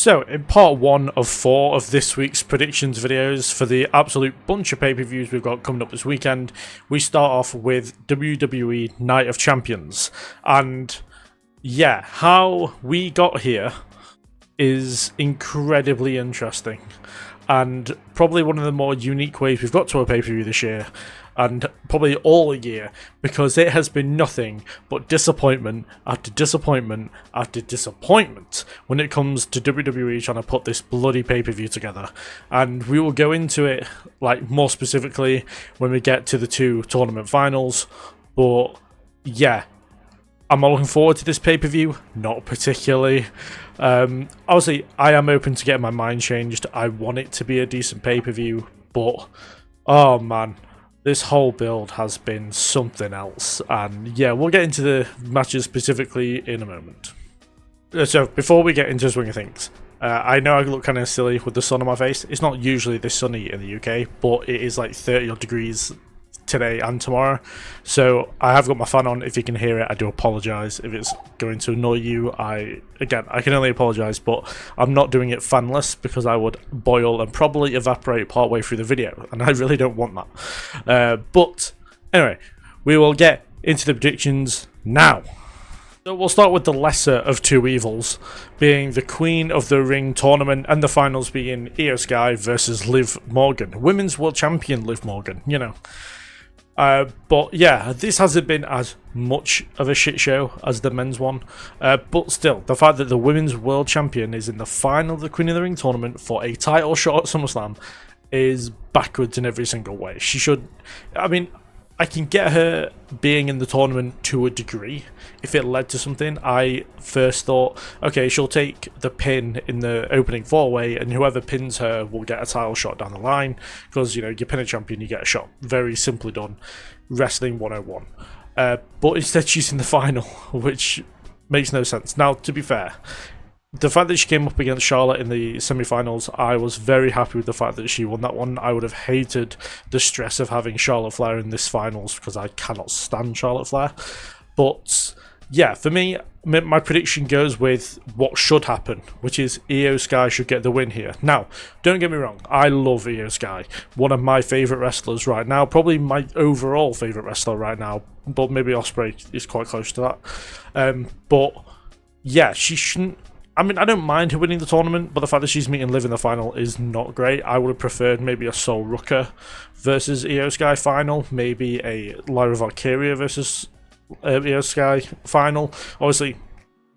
So, in part 1 of 4 of this week's predictions videos for the absolute bunch of pay-per-views we've got coming up this weekend, we start off with WWE Night of Champions. And yeah, how we got here is incredibly interesting, and probably one of the more unique ways we've got to a pay-per-view this year, and probably all year, because it has been nothing but disappointment after disappointment after disappointment when it comes to WWE trying to put this bloody pay-per-view together. And we will go into it like more specifically when we get to the 2 tournament finals. But yeah, am I looking forward to this pay-per-view? Not particularly. Obviously, I am open to getting my mind changed. I want it to be a decent pay-per-view, but oh man, this whole build has been something else. And yeah, we'll get into the matches specifically in a moment. So before we get into the swing of things, I know I look kind of silly with the sun on my face. It's not usually this sunny in the UK, but it is like 30 odd degrees today and tomorrow, so I have got my fan on. If you can hear it, I do apologise if it's going to annoy you. I can only apologise, but I'm not doing it fanless because I would boil and probably evaporate partway through the video, and I really don't want that. But anyway, we will get into the predictions now. So we'll start with the lesser of 2 evils, being the Queen of the Ring tournament, and the finals being Io Sky versus Liv Morgan, Women's World Champion Liv Morgan, you know. But yeah, this hasn't been as much of a shit show as the men's one. But still, the fact that the Women's World Champion is in the final of the Queen of the Ring tournament for a title shot at SummerSlam is backwards in every single way. She should... I mean, I can get her being in the tournament to a degree if it led to something. I first thought, okay, she'll take the pin in the opening 4-way, and whoever pins her will get a title shot down the line, because, you know, you pin a champion, you get a shot. Very simply done. Wrestling 101. But instead she's in the final, which makes no sense. Now, to be fair, the fact that she came up against Charlotte in the semi-finals, I was very happy with the fact that she won that one. I would have hated the stress of having Charlotte Flair in this finals because I cannot stand Charlotte Flair. But yeah, for me, my prediction goes with what should happen, which is Io Sky should get the win here. Now, don't get me wrong, I love Io Sky. One of my favourite wrestlers right now, probably my overall favourite wrestler right now, but maybe Ospreay is quite close to that. But yeah, she shouldn't... I mean, I don't mind her winning the tournament, but the fact that she's meeting Liv in the final is not great. I would have preferred maybe a Sol Rucker versus Io Sky final, maybe a Lyra Valkyria versus Io Sky final. Obviously,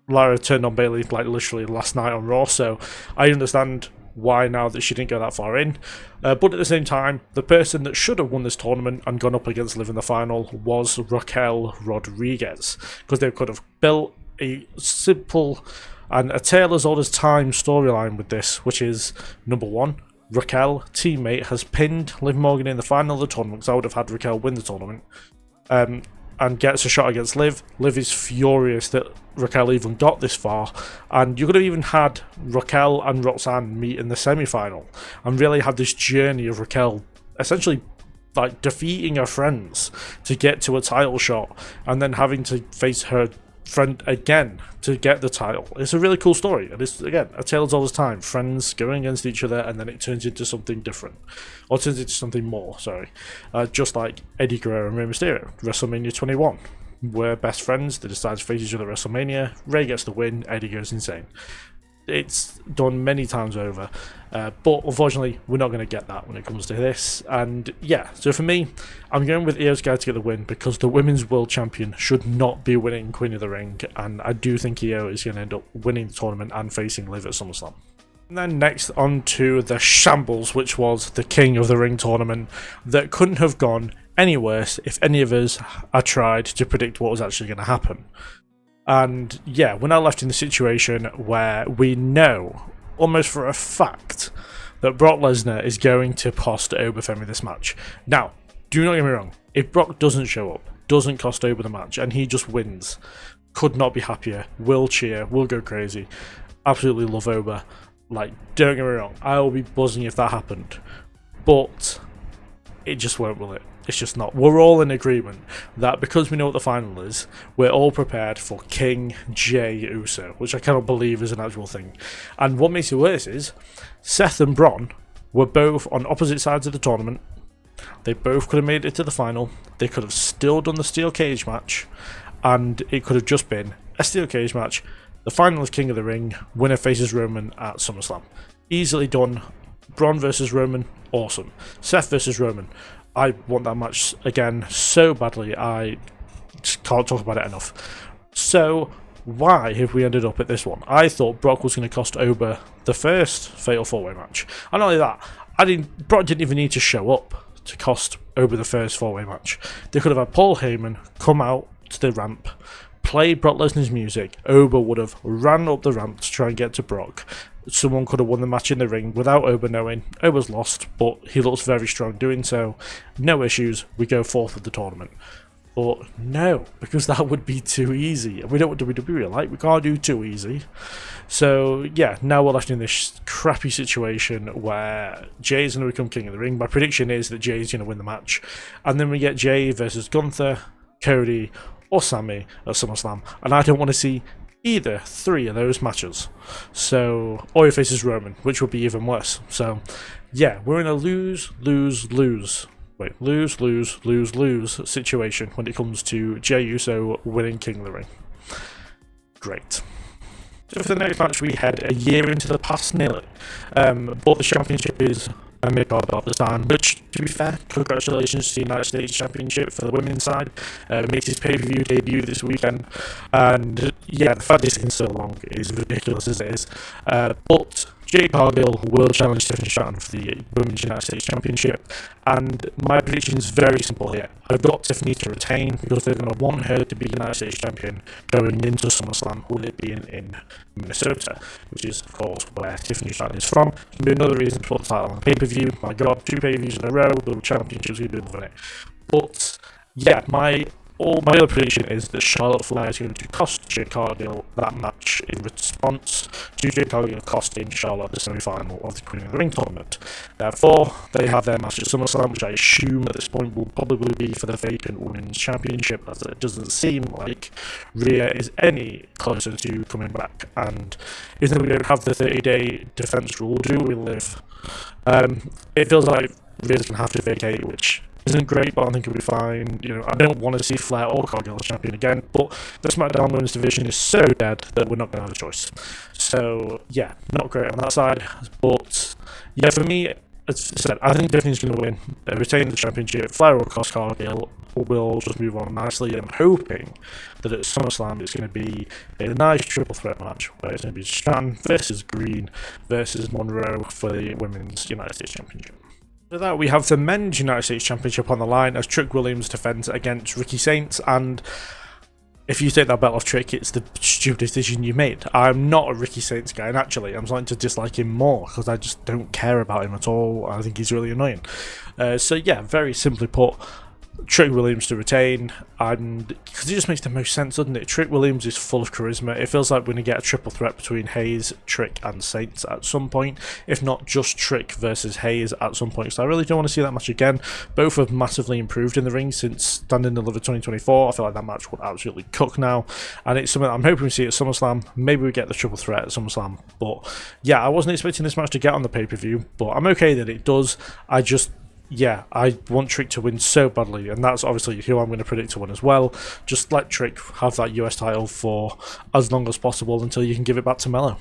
Lyra turned on Bayley like literally last night on Raw, so I understand why now that she didn't go that far in. But at the same time, the person that should have won this tournament and gone up against Liv in the final was Raquel Rodriguez, because they could have built a simple and a tale as old as time storyline with this, which is, number 1, Raquel, teammate, has pinned Liv Morgan in the final of the tournament, because I would have had Raquel win the tournament, and gets a shot against Liv. Liv is furious that Raquel even got this far, and you could have even had Raquel and Roxanne meet in the semi-final, and really had this journey of Raquel essentially like defeating her friends to get to a title shot, and then having to face her friend again to get the title. It's a really cool story, and it's, again, a tale as old as time. Friends going against each other, and then it turns into something different, or turns into something more, sorry. Just like Eddie Guerrero and Rey Mysterio, WrestleMania 21. We're best friends, they decide to face each other at WrestleMania, Rey gets the win, Eddie goes insane. It's done many times over, but unfortunately we're not going to get that when it comes to this. And yeah, so for me, I'm going with Io Sky to get the win, because the Women's World Champion should not be winning Queen of the Ring, and I do think Io is going to end up winning the tournament and facing Liv at SummerSlam. And then next on to the shambles, which was the King of the Ring tournament, that couldn't have gone any worse if any of us had tried to predict what was actually going to happen. And yeah, we're now left in the situation where we know, almost for a fact, that Brock Lesnar is going to cost Oberfemi this match. Now, do not get me wrong, if Brock doesn't show up, doesn't cost Ober the match, and he just wins, could not be happier, will cheer, will go crazy, absolutely love Ober. Like, don't get me wrong, I will be buzzing if that happened, but it just won't, will it? It's just not. We're all in agreement that because we know what the final is, we're all prepared for King Jey Uso, which I cannot believe is an actual thing. And what makes it worse is Seth and Bron were both on opposite sides of the tournament. They both could have made it to the final. They could have still done the steel cage match, and it could have just been a steel cage match. The final is King of the Ring. Winner faces Roman at SummerSlam. Easily done. Bron versus Roman, awesome. Seth versus Roman. I want that match again so badly, I just can't talk about it enough. So, why have we ended up at this one? I thought Brock was going to cost Oba the first Fatal 4-Way match. And not only that, Brock didn't even need to show up to cost Oba the first 4-Way match. They could have had Paul Heyman come out to the ramp, play Brock Lesnar's music. Oba would have ran up the ramp to try and get to Brock. Someone could have won the match in the ring without Oba knowing. Oba's lost, but he looks very strong doing so. No issues, we go fourth of the tournament. But no, because that would be too easy. We know what WWE are like, we can't do too easy. So yeah, now we're left in this crappy situation where Jay's going to become King of the Ring. My prediction is that Jay's going to win the match. And then we get Jay versus Gunther, Cody, or Sammy at SummerSlam. And I don't want to see either three of those matches. So, or he faces Roman, which would be even worse. So, yeah, we're in a lose situation when it comes to Jey Uso winning King of the Ring. Great. So for the next match, we head a year into the past nearly. But the championship is a mid-card belt this time, which, to be fair, congratulations to the United States Championship for the women's side. Makes his pay-per-view debut this weekend, and yeah, the fact it's taken so long is ridiculous as it is. But Jade Cargill will challenge Tiffany Stratton for the Women's United States Championship, and my prediction is very simple here. I've got Tiffany to retain because they're going to want her to be United States Champion going into SummerSlam, with it being in Minnesota, which is, of course, where Tiffany Stratton is from. It's going to be another reason to put the title on pay-per-view. My God, 2 pay-per-views in a row, the championship's going to be loving it. But yeah, my other prediction is that Charlotte Flair is going to cost Jade Cargill that match in response to Jade Cargill costing Charlotte the semi-final of the Queen of the Ring tournament. Therefore, they have their match at SummerSlam, which I assume at this point will probably be for the vacant Women's Championship, as it doesn't seem like Rhea is any closer to coming back. And even though we don't have the 30-day defense rule, do we live? It feels like Rhea's going to have to vacate, which isn't great, but I think it'll be fine. You know, I don't want to see Flair or Cargill as champion again, but the SmackDown Women's division is so dead that we're not going to have a choice. So yeah, not great on that side. But yeah, for me, as I said, I think Tiffany's going to win, retain the championship. Flair or cost Cargill will just move on nicely. I'm hoping that at SummerSlam it's going to be a nice triple threat match where it's going to be Stratton versus Green versus Monroe for the Women's United States Championship. After that, we have the Men's United States Championship on the line as Trick Williams defends against Ricky Saints, and if you take that belt off Trick, it's the stupidest decision you made. I'm not a Ricky Saints guy, and actually I'm starting to dislike him more because I just don't care about him at all. I think he's really annoying. So yeah, very simply put, Trick Williams to retain, and because it just makes the most sense, doesn't it? Trick Williams is full of charisma. It feels like we're going to get a triple threat between Hayes, Trick, and Saints at some point, if not just Trick versus Hayes at some point. So I really don't want to see that match again. Both have massively improved in the ring since Stand and Deliver 2024. I feel like that match would absolutely cook now, and it's something I'm hoping we see at SummerSlam. Maybe we get the triple threat at SummerSlam, but yeah, I wasn't expecting this match to get on the pay-per-view, but I'm okay that it does. Yeah, I want Trick to win so badly, and that's obviously who I'm going to predict to win as well. Just let Trick have that US title for as long as possible until you can give it back to Mello.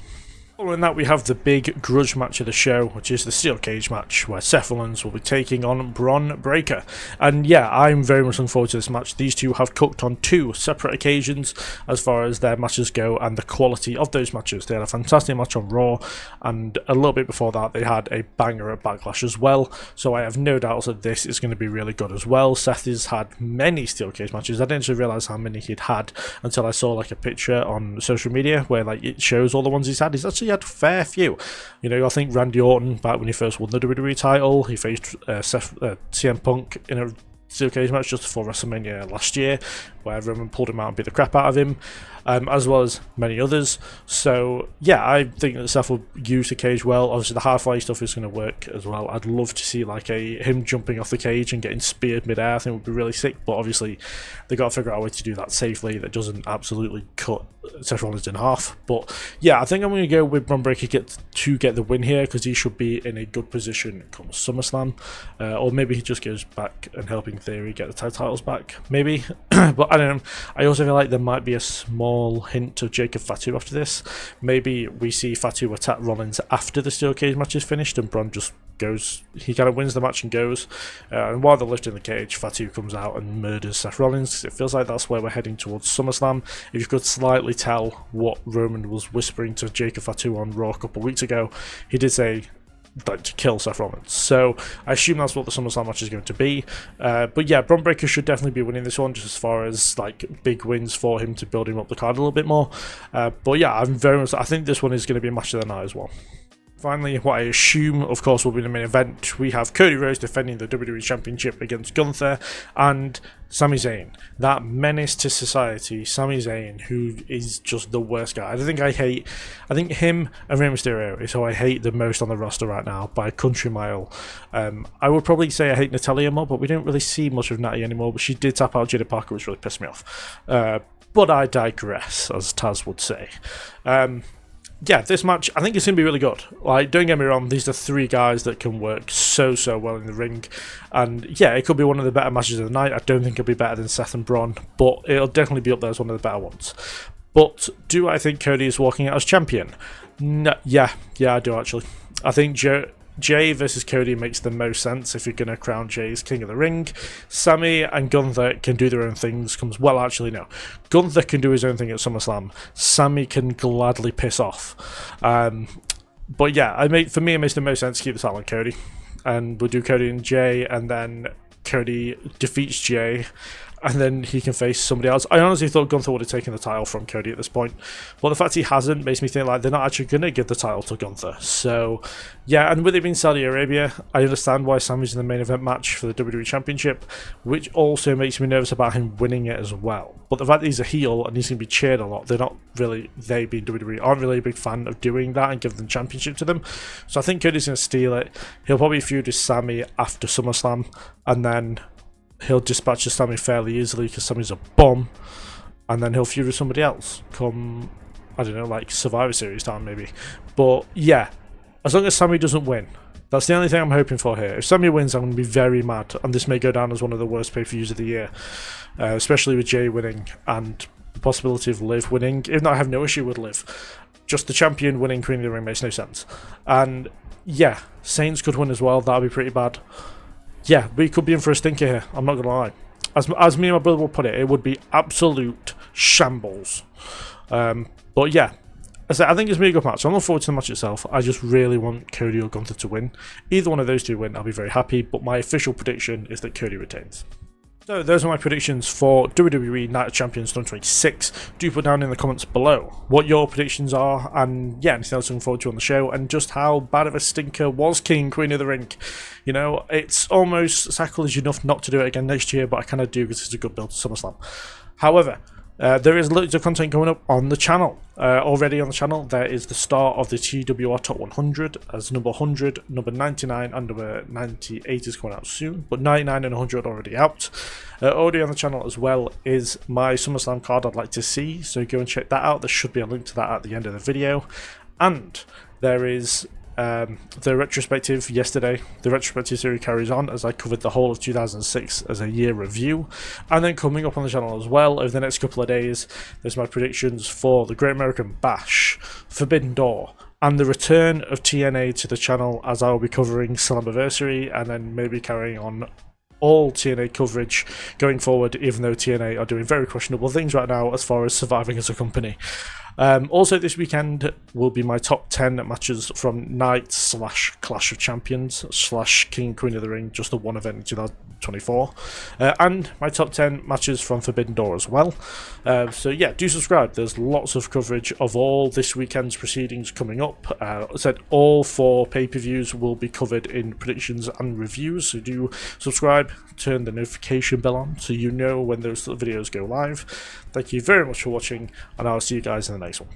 Following that, we have the big grudge match of the show, which is the Steel Cage match, where Seth Rollins will be taking on Bron Breakker. And yeah, I'm very much looking forward to this match. These two have cooked on 2 separate occasions as far as their matches go and the quality of those matches. They had a fantastic match on Raw, and a little bit before that they had a banger at Backlash as well. So I have no doubts that this is going to be really good as well. Seth has had many Steel Cage matches. I didn't actually realise how many he'd had until I saw like a picture on social media where like it shows all the ones he's had. He's actually had a fair few. You know, I think Randy Orton, back when he first won the WWE title, he faced CM Punk in a Steel Cage match just before WrestleMania last year, where Roman pulled him out and beat the crap out of him, as well as many others. So yeah, I think that Seth will use the cage well. Obviously the halfway stuff is going to work as well. I'd love to see like him jumping off the cage and getting speared mid-air. I think would be really sick, but obviously they got to figure out a way to do that safely that doesn't absolutely cut Seth Rollins in half. But yeah, I think I'm going to go with Bron Breakker to get the win here, because he should be in a good position come SummerSlam, or maybe he just goes back and helping Theory get the tag titles back, maybe. But I don't know. I also feel like there might be a small hint of Jacob Fatu after this. Maybe we see Fatu attack Rollins after the steel cage match is finished, and Bron just goes, he kind of wins the match and goes, and while they're lifting the cage, Fatu comes out and murders Seth Rollins. It feels like that's where we're heading towards SummerSlam. If you could slightly tell what Roman was whispering to Jacob Fatu on Raw a couple of weeks ago, he did say like to kill Seth Rollins, so I assume that's what the SummerSlam match is going to be. But yeah, Bron Breakker should definitely be winning this one, just as far as like big wins for him to build him up the card a little bit more. But yeah, I think this one is going to be a match of the night as well. Finally, what I assume, of course, will be the main event. We have Cody Rhodes defending the WWE Championship against Gunther and Sami Zayn. That menace to society, Sami Zayn, who is just the worst guy. I think him and Rey Mysterio is who I hate the most on the roster right now by a country mile. I would probably say I hate Natalya more, but we don't really see much of Natty anymore. But she did tap out Jada Parker, which really pissed me off. But I digress, as Taz would say. Yeah, this match, I think it's going to be really good. Like, don't get me wrong, these are three guys that can work so well in the ring. And yeah, it could be one of the better matches of the night. I don't think it'll be better than Seth and Braun, but it'll definitely be up there as one of the better ones. But do I think Cody is walking out as champion? No, yeah, I do actually. I think Jay versus Cody makes the most sense if you're going to crown Jay as King of the Ring. Sami and Gunther can do their own things. Well, actually, no. Gunther can do his own thing at SummerSlam. Sami can gladly piss off. But yeah, for me, it makes the most sense to keep the title on Cody. And we'll do Cody and Jay, and then Cody defeats Jay, and then he can face somebody else. I honestly thought Gunther would have taken the title from Cody at this point, but the fact he hasn't makes me think like they're not actually going to give the title to Gunther. So yeah, and with it being Saudi Arabia, I understand why Sami's in the main event match for the WWE Championship, which also makes me nervous about him winning it as well. But the fact that he's a heel and he's going to be cheered a lot, they being WWE aren't really a big fan of doing that and giving the championship to them. So I think Cody's going to steal it. He'll probably feud with Sami after SummerSlam, and then he'll dispatch Sami fairly easily because Sami's a bomb, and then he'll feud with somebody else come, I don't know, like Survivor Series time maybe. But yeah, as long as Sami doesn't win, that's the only thing I'm hoping for here. If Sami wins, I'm going to be very mad, and this may go down as one of the worst pay-per-views of the year, especially with Jay winning and the possibility of Liv winning. Even though I have no issue with Liv, just the champion winning Queen of the Ring makes no sense. And yeah, Saints could win as well. That would be pretty bad. Yeah, we could be in for a stinker here, I'm not going to lie. As me and my brother will put it, it would be absolute shambles. But yeah, I think it's going to be a good match. I'm looking forward to the match itself. I just really want Cody or Gunther to win. Either one of those two win, I'll be very happy, but my official prediction is that Cody retains. So those are my predictions for WWE Night of Champions 2026. Do put down in the comments below what your predictions are, and yeah, anything else looking forward to on the show, and just how bad of a stinker was Queen of the Ring. You know, it's almost sacrilege enough not to do it again next year, but I kind of do because it's a good build to SummerSlam. However, there is loads of content going up on the channel. Already on the channel, there is the start of the TWR Top 100, as number 100, number 99, and number 98 is coming out soon, but 99 and 100 are already out. Already on the channel as well is my SummerSlam card I'd like to see, so go and check that out. There should be a link to that at the end of the video. And there is the retrospective yesterday. The retrospective series carries on as I covered the whole of 2006 as a year review, and then coming up on the channel as well over the next couple of days, there's my predictions for the Great American Bash, Forbidden Door, and the return of TNA to the channel, as I will be covering Slammiversary and then maybe carrying on all TNA coverage going forward, even though TNA are doing very questionable things right now as far as surviving as a company. Also this weekend will be my top 10 matches from Night / Clash of Champions / King Queen of the Ring, just the one event in 2024, and my top 10 matches from Forbidden Door as well. So yeah, do subscribe. There's lots of coverage of all this weekend's proceedings coming up. I said all 4 pay-per-views will be covered in predictions and reviews, so do subscribe, subscribe, turn the notification bell on so you know when those videos go live. Thank you very much for watching, and I'll see you guys in the next one.